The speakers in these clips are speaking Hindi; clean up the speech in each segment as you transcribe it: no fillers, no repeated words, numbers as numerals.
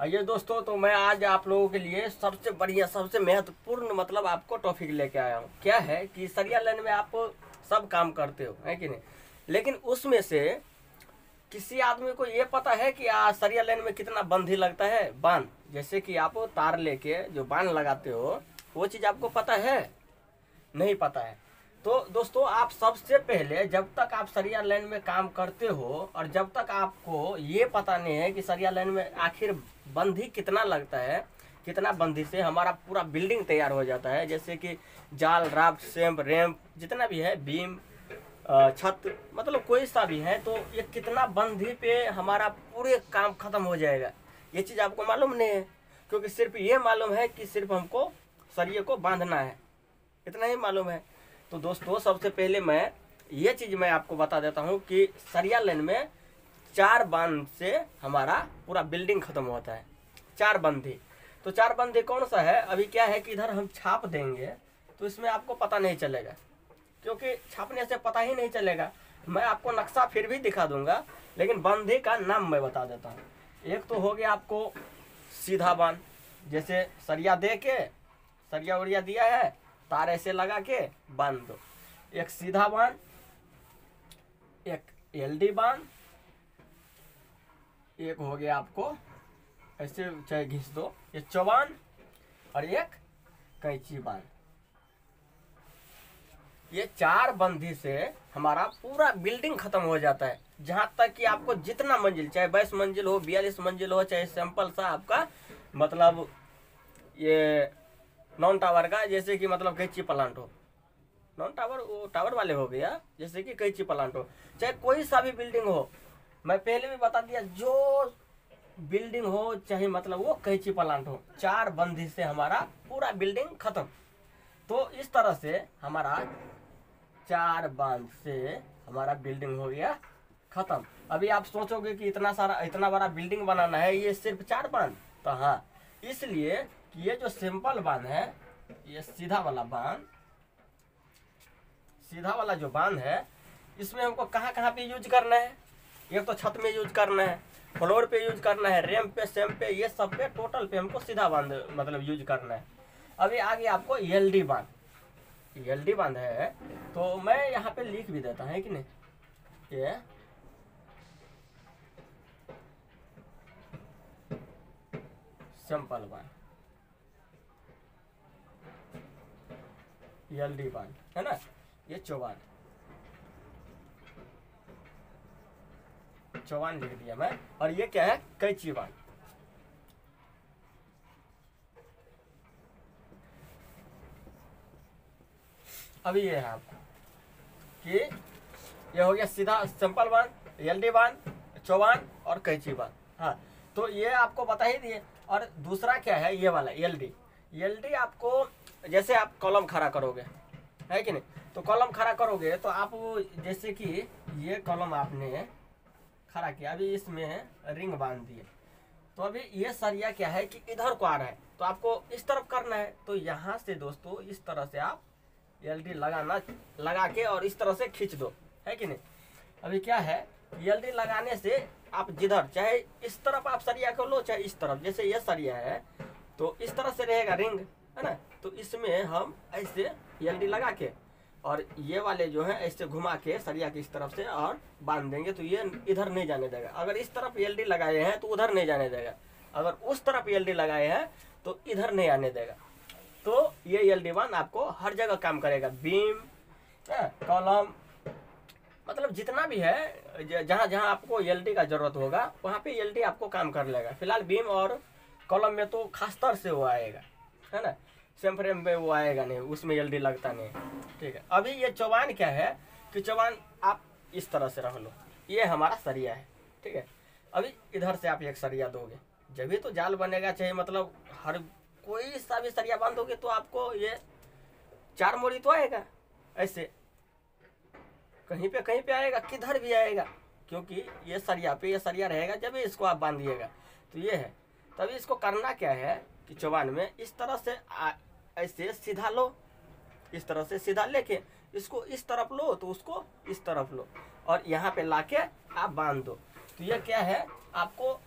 आइए दोस्तों, तो मैं आज आप लोगों के लिए सबसे बढ़िया सबसे महत्वपूर्ण मतलब आपको टॉपिक लेके आया हूँ। क्या है कि सरिया लाइन में आप सब काम करते हो, है कि नहीं, लेकिन उसमें से किसी आदमी को ये पता है कि सरिया लाइन में कितना बंधी लगता है। बांध, जैसे कि आप तार लेके जो बांध लगाते हो, वो चीज़ आपको पता है? नहीं पता है। तो दोस्तों, आप सबसे पहले जब तक आप सरिया लाइन में काम करते हो और जब तक आपको ये पता नहीं है कि सरिया लाइन में आखिर बंधी कितना लगता है, कितना बंधी से हमारा पूरा बिल्डिंग तैयार हो जाता है, जैसे कि जाल, राफ्ट, सैंप, रैंप, जितना भी है, बीम, छत, मतलब कोई सा भी है, तो ये कितना बंधी पे हमारा पूरे काम खत्म हो जाएगा, ये चीज़ आपको मालूम नहीं है। क्योंकि सिर्फ ये मालूम है कि सिर्फ हमको सरिये को बांधना है, इतना ही मालूम है। तो दोस्तों, सबसे पहले मैं ये चीज़ मैं आपको बता देता हूँ कि सरिया लाइन में 4 बांध से हमारा पूरा बिल्डिंग खत्म होता है। 4 बंधी। तो 4 बंधी कौन सा है? अभी क्या है कि इधर हम छाप देंगे तो इसमें आपको पता नहीं चलेगा, क्योंकि छापने से पता ही नहीं चलेगा। मैं आपको नक्शा फिर भी दिखा दूंगा, लेकिन बंधी का नाम मैं बता देता हूँ। एक तो हो गया आपको सीधा बांध, जैसे सरिया दे के, सरिया उरिया दिया है, तार ऐसे लगा के बांध दो। एक सीधा बांध, एक एलडी बांध, एक हो गया आपको ऐसे चाहे घिस दो, ये चौबान, और एक कैंची बांध। ये 4 बंधी से हमारा पूरा बिल्डिंग खत्म हो जाता है। जहां तक कि आपको जितना मंजिल, चाहे 22 मंजिल हो, 42 मंजिल हो, चाहे सिंपल सा आपका मतलब ये नॉन टावर का, जैसे कि मतलब कैंची प्लांट हो, नॉन टावर वो टावर वाले हो गया, जैसे कि कैंची प्लांट हो, चाहे कोई सा भी बिल्डिंग हो। मैं पहले भी बता दिया, जो बिल्डिंग हो चाहे मतलब वो कैंची प्लांट हो, 4 बंधी से हमारा पूरा बिल्डिंग खत्म। तो इस तरह से हमारा 4 बांध से हमारा बिल्डिंग हो गया खत्म। अभी आप सोचोगे कि इतना सारा, इतना बड़ा बिल्डिंग बनाना है, ये सिर्फ 4 बांध? तो हाँ, इसलिए कि ये जो सिंपल बांध है, ये सीधा वाला बांध, सीधा वाला जो बांध है, इसमें हमको कहाँ कहाँ पे यूज करना है? एक तो छत में यूज करना है, फ्लोर पे यूज करना है, रैंप पे, सैंप पे, ये सब पे टोटल पे हमको सीधा बांध मतलब यूज करना है। अभी आगे आपको एलडी बांध, एलडी बांध है, तो मैं यहाँ पे लिख भी देता है कि नहीं, ये सिंपल बांध, एलडी बांध है ना, ये चौबान, चौबान लिख दिया मैं। और ये क्या है? कैंची बांध। अभी ये है आपको कि ये हो गया सीधा सिंपल बांध, एलडी बांध, चौबान और कैंची बांध। हाँ, तो ये आपको बता ही दिए। और दूसरा क्या है? ये वाला एलडी। एलडी आपको, जैसे आप कॉलम खड़ा करोगे, है कि नहीं, तो कॉलम खड़ा करोगे तो आप जैसे कि ये कॉलम आपने खड़ा किया, अभी इसमें रिंग बांध दिए, तो अभी ये सरिया क्या है कि इधर को आ रहा है, तो आपको इस तरफ करना है। तो यहाँ से दोस्तों इस तरह से आप एलडी लगा के और इस तरह से खींच दो, है कि नहीं। अभी क्या है, एलडी लगाने से आप जिधर चाहे इस तरफ आप सरिया को लो, चाहे इस तरफ, जैसे ये सरिया है तो इस तरह से रहेगा रिंग, है ना, तो इसमें हम ऐसे एलडी लगा के और ये वाले जो है ऐसे घुमा के सरिया की इस तरफ से और बांध देंगे, तो ये इधर नहीं जाने देगा। अगर इस तरफ एलडी लगाए हैं तो उधर नहीं जाने देगा, अगर उस तरफ एलडी लगाए हैं तो इधर नहीं आने देगा। तो ये एलडी बांध आपको हर जगह काम करेगा, बीम, कॉलम, मतलब जितना भी है, जहाँ जहाँ आपको एलडी का जरूरत होगा वहाँ पे एलडी आपको काम कर लेगा। फिलहाल बीम और कॉलम में तो खासतर से वो आएगा, है ना, सेम फ्रेम में वो आएगा नहीं, उसमें एलडी लगता नहीं। ठीक है, अभी ये चौबान क्या है कि चौबान आप इस तरह से रख लो, ये हमारा सरिया है, ठीक है। अभी इधर से आप एक सरिया दोगे, जब भी तो जाल बनेगा, चाहे मतलब हर कोई सा भी सरिया बांधोगे तो आपको ये 4 मोड़ी तो आएगा, ऐसे कहीं पे आएगा, किधर भी आएगा, क्योंकि ये सरिया पे ये सरिया रहेगा जब भी इसको आप बांधिएगा। तो ये है, तभी इसको करना क्या है कि चौबान में इस तरह से ऐसे सीधा लो, इस तरह से सीधा लेके इसको इस तरफ लो तो उसको इस तरफ लो और यहाँ पे लाके आप बांध दो। तो ये क्या है, आपको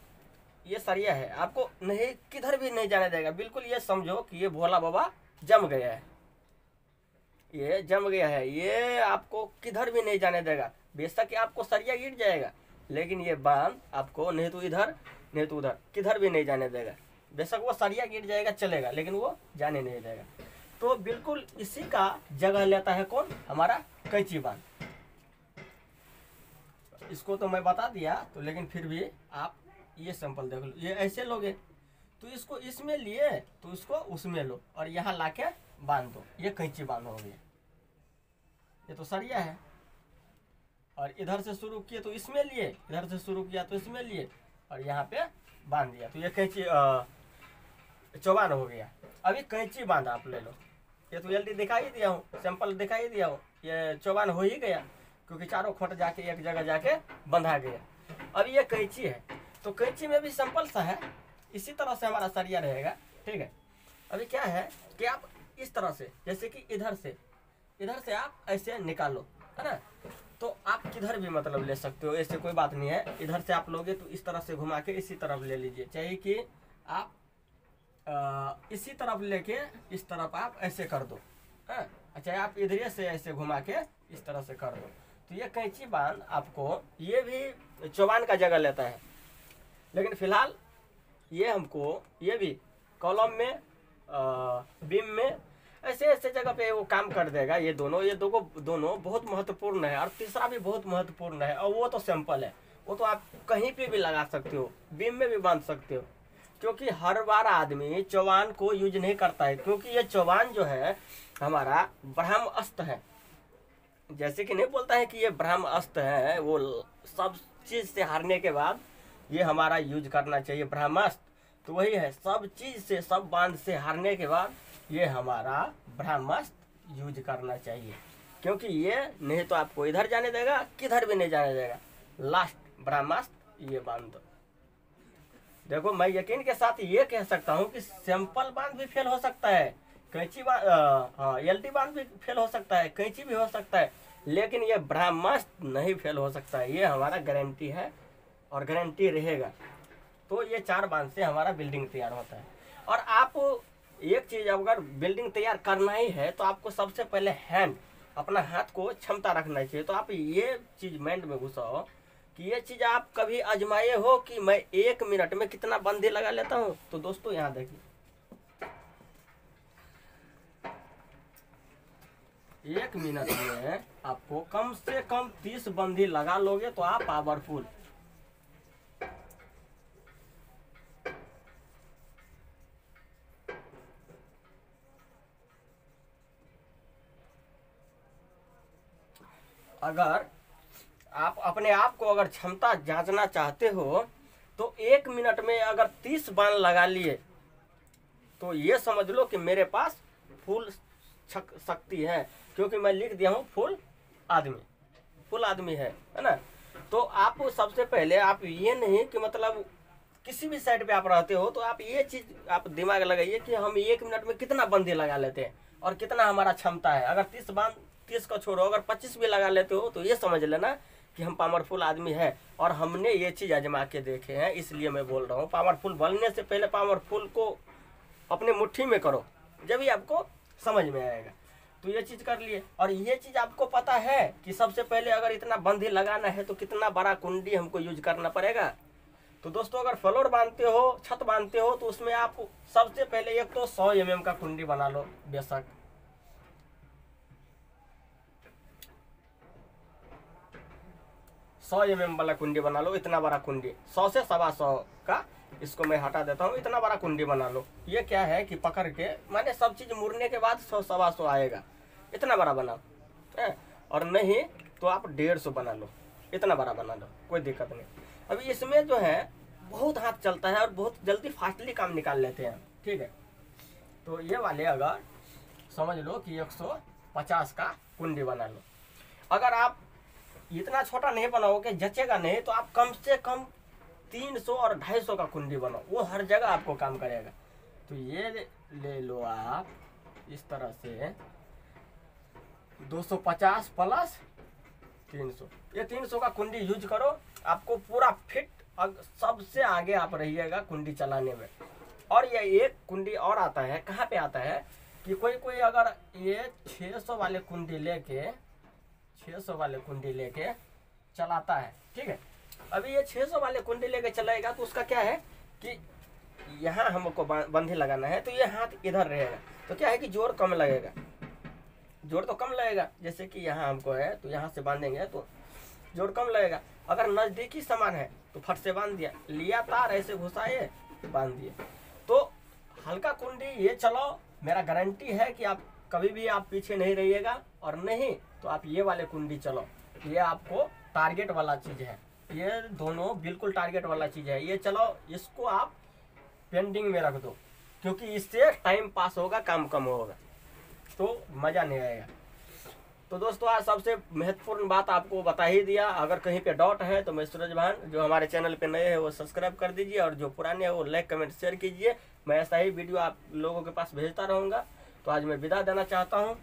ये सरिया है, आपको नहीं किधर भी नहीं जाने देगा। बिल्कुल ये समझो कि ये भोला बाबा जम गया है, ये जम गया है, ये आपको किधर भी नहीं जाने देगा। बेशक ये आपको सरिया गिर जाएगा, लेकिन ये बांध आपको नहीं तो इधर नहीं तो उधर किधर भी नहीं जाने देगा। बेशक वो सरिया गिर जाएगा चलेगा, लेकिन वो जाने नहीं देगा। तो बिल्कुल इसी का जगह लेता है कौन, हमारा कैंची बांध। इसको तो मैं बता दिया, तो लेकिन फिर भी आप ये सैंपल देख लो। ये ऐसे लोगे तो इसको इसमें लिए तो इसको उसमें लो और यहाँ लाके बांध दो, ये कैंची बांध हो गया। ये तो सरिया है, और इधर से शुरू किए तो इसमें लिए, इधर से शुरू किया तो इसमें लिए और यहाँ पे बांध दिया, तो ये कैंची चौबान हो गया। अभी कैंची बांध आप ले लो। ये तो जल्दी दिखाई दिया हूँ, सैंपल दिखाई दिया हूँ, ये चौबान हो ही गया, क्योंकि चारों खोट जाके एक जगह जाके बंधा गया। अब ये कैंची है, तो कैंची में भी सिंपल सा है, इसी तरह से हमारा सरिया रहेगा। ठीक है, अभी क्या है कि आप इस तरह से, जैसे कि इधर से आप ऐसे निकालो, है ना, तो आप किधर भी मतलब ले सकते हो, ऐसे कोई बात नहीं है। इधर से आप लोगे तो इस तरह से घुमा के इसी तरफ ले लीजिए, चाहिए कि आप इसी तरफ लेके इस तरफ आप ऐसे कर दो, है। अच्छा, आप इधर से ऐसे घुमा के इस तरह से कर दो, तो ये कैंची बांध आपको ये भी चौबान का जगह लेता है। लेकिन फिलहाल ये हमको ये भी कॉलम में बीम में ऐसे ऐसे जगह पे वो काम कर देगा। ये दोनों बहुत महत्वपूर्ण है, और तीसरा भी बहुत महत्वपूर्ण है, और वो तो सिंपल है, वो तो आप कहीं पे भी लगा सकते हो, बीम में भी बांध सकते हो। क्योंकि हर बार आदमी चौबान को यूज नहीं करता है, क्योंकि ये चौबान जो है हमारा ब्रह्म अस्त्र है। जैसे कि नहीं बोलता है कि ये ब्रह्म अस्त्र है, वो सब चीज से हारने के बाद ये हमारा यूज करना चाहिए ब्रह्मास्त्र। तो वही है, सब चीज से, सब बांध से हारने के बाद ये हमारा ब्रह्मास्त्र यूज करना चाहिए, क्योंकि ये नहीं तो आपको इधर जाने देगा, किधर भी नहीं जाने देगा। लास्ट ब्रह्मास्त्र ये बांध दो। देखो, मैं यकीन के साथ ये कह सकता हूँ कि सिंपल बांध भी फेल हो सकता है, कैंची बांध एलटी बांध भी फेल हो सकता है, कैंची भी हो सकता है, लेकिन ये ब्रह्मास्त्र नहीं फेल हो सकता है। ये हमारा गारंटी है और गारंटी रहेगा। तो ये 4 बांध से हमारा बिल्डिंग तैयार होता है। और आप एक चीज, अगर बिल्डिंग तैयार करना ही है तो आपको सबसे पहले हैंड, अपना हाथ को क्षमता रखना चाहिए। तो आप ये चीज माइंड में घुसाओ कि ये चीज आप कभी आजमाए हो कि मैं 1 मिनट में कितना बंदी लगा लेता हूँ। तो दोस्तों यहाँ देखिए, 1 मिनट में आपको कम से कम 30 बंदी लगा लोगे तो आप पावरफुल। अगर आप अपने आप को अगर क्षमता जांचना चाहते हो तो 1 मिनट में अगर 30 बाण लगा लिए तो ये समझ लो कि मेरे पास फुल शक्ति है, क्योंकि मैं लिख दिया हूँ फुल आदमी है ना। तो आप सबसे पहले आप ये नहीं कि मतलब किसी भी साइड पे आप रहते हो तो आप ये चीज आप दिमाग लगाइए कि हम 1 मिनट में कितना बंदी लगा लेते हैं और कितना हमारा क्षमता है। अगर 30 का छोड़ो, अगर 25 भी लगा लेते हो तो ये समझ लेना कि हम पावरफुल आदमी है। और हमने ये चीज आजमा के देखे हैं, इसलिए मैं बोल रहा हूँ। पावरफुल बनने से पहले पावरफुल को अपने मुट्ठी में करो, जब ही आपको समझ में आएगा। तो ये चीज कर लिए, और ये चीज आपको पता है कि सबसे पहले अगर इतना बंदी लगाना है तो कितना बड़ा कुंडी हमको यूज करना पड़ेगा। तो दोस्तों, अगर फ्लोर बांधते हो, छत बांधते हो, तो उसमें आप सबसे पहले एक तो 100 mm का कुंडी बना लो। बेशक 100 mm वाला कुंडी बना लो, इतना बड़ा कुंडी, 100 से 125 का, इसको मैं हटा देता हूँ। इतना बड़ा कुंडी बना लो। ये क्या है कि पकड़ के माने सब चीज मुड़ने के बाद 100-125 आएगा, इतना बड़ा बनाओ है। और नहीं तो आप 150 बना लो, इतना बड़ा बना लो, कोई दिक्कत नहीं। अभी इसमें जो है बहुत हाथ चलता है और बहुत जल्दी फास्टली काम निकाल लेते हैं, ठीक है। तो ये वाले अगर समझ लो कि 150 का कुंडी बना लो। अगर आप इतना छोटा नहीं बनाओगे, जचेगा नहीं, तो आप कम से कम 300 और 250 का कुंडी बनाओ, वो हर जगह आपको काम करेगा। तो ये ले लो आप इस तरह से 250 प्लस 300, ये 300 का कुंडी यूज करो, आपको पूरा फिट सबसे आगे आप रहिएगा कुंडी चलाने में। और ये एक कुंडी और आता है, कहाँ पे आता है कि कोई अगर ये 600 वाले कुंडी लेके 600 वाले कुंडी लेके चलाता है, ठीक है। अभी ये 600 वाले कुंडी लेके चलाएगा तो उसका क्या है कि यहाँ हमको बंधी लगाना है, तो ये हाथ इधर रहेगा, तो क्या है कि जोर कम लगेगा, जोर तो कम लगेगा। जैसे कि यहाँ हमको है तो यहाँ से बांधेंगे तो जोर कम लगेगा। अगर नज़दीकी सामान है तो फट से बांध दिया, लिया तार ऐसे घुसाए बांध दिए। तो हल्का कुंडी ये चलाओ, मेरा गारंटी है कि आप कभी भी आप पीछे नहीं रहिएगा। और नहीं तो आप ये वाले कुंडी चलाओ, ये आपको टारगेट वाला चीज़ है, ये दोनों बिल्कुल टारगेट वाला चीज़ है। ये चलाओ, इसको आप पेंडिंग में रख दो, क्योंकि इससे टाइम पास होगा, काम कम होगा, तो मज़ा नहीं आएगा। तो दोस्तों आज सबसे महत्वपूर्ण बात आपको बता ही दिया। अगर कहीं पे डाउट है तो मैं सूरज भान, जो हमारे चैनल पे नए हैं वो सब्सक्राइब कर दीजिए, और जो पुराने हैं वो लाइक कमेंट शेयर कीजिए। मैं ऐसा ही वीडियो आप लोगों के पास भेजता रहूँगा। तो आज मैं विदा देना चाहता हूँ।